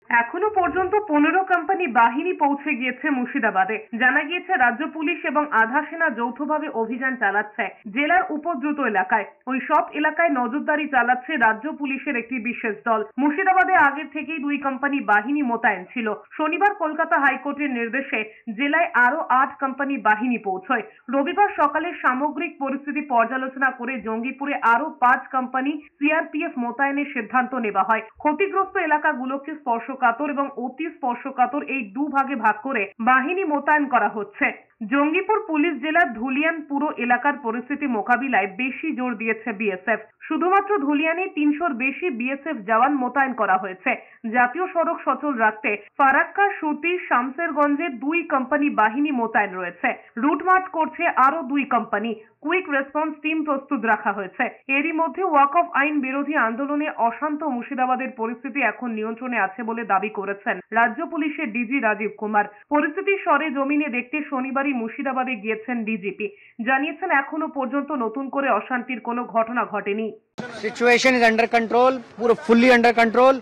এখনো পর্যন্ত 15 কোম্পানি বাহিনী পৌঁছে গিয়েছে মুর্শিদাবাদে। জানা গিয়েছে রাজ্য পুলিশ এবং আধা সেনা যৌথভাবে অভিযান চালাচ্ছে জেলার উপদ্রুত এলাকায়। ওই সব এলাকায় নজরদারি চালাচ্ছে রাজ্য পুলিশের একটি বিশেষ দল। মুর্শিদাবাদে আগের থেকেই 2 কোম্পানি বাহিনী মোতায়েন ছিল। শনিবার কলকাতা হাইকোর্টের নির্দেশে জেলায় আরো 8 কোম্পানি বাহিনী পৌঁছয়। রবিবার সকালে সামগ্রিক পরিস্থিতি পর্যালোচনা করে জঙ্গিপুরে আরো 5 কোম্পানি সিআরপিএফ মোতায়েনের সিদ্ধান্ত নেওয়া হয়। ক্ষতিগ্রস্ত এলাকাগুলোকে স্পর্শকাতর এবং অতি স্পর্শকাতর এই 2 ভাগে ভাগ করে বাহিনী মোতায়েন করা হচ্ছে। জঙ্গিপুর পুলিশ জেলার ধুলিয়ান পুরো এলাকার পরিস্থিতি মোকাবিলায় বেশি জোর দিয়েছে বিএসএফ। শুধুমাত্র ধুলিয়ানে 300-র বেশি বিএসএফ জওয়ান মোতায়েন করা হয়েছে। জাতীয় সড়ক সচল রাখতে ফারাক্কা, সুতি, শামসেরগঞ্জে 2 কোম্পানি বাহিনী মোতায়েন রয়েছে। রুট মার্চ করছে আরো 2 কোম্পানি। কুইক রেসপন্স টিম প্রস্তুত রাখা হয়েছে। এরই মধ্যে ওয়াকফ আইন বিরোধী আন্দোলনে অশান্ত মুর্শিদাবাদের পরিস্থিতি এখন নিয়ন্ত্রণে আছে বলে দাবি করেছেন রাজ্য পুলিশের ডিজি রাজীব কুমার। পরিস্থিতি সরেজমিনে দেখতে শনিবারই মুর্শিদাবাদে গিয়েছেন ডিজিপি। জানিয়েছেন এখনো পর্যন্ত নতুন করে অশান্তির কোনো ঘটনা ঘটেনি। Situation is under control, पूरा fully under control।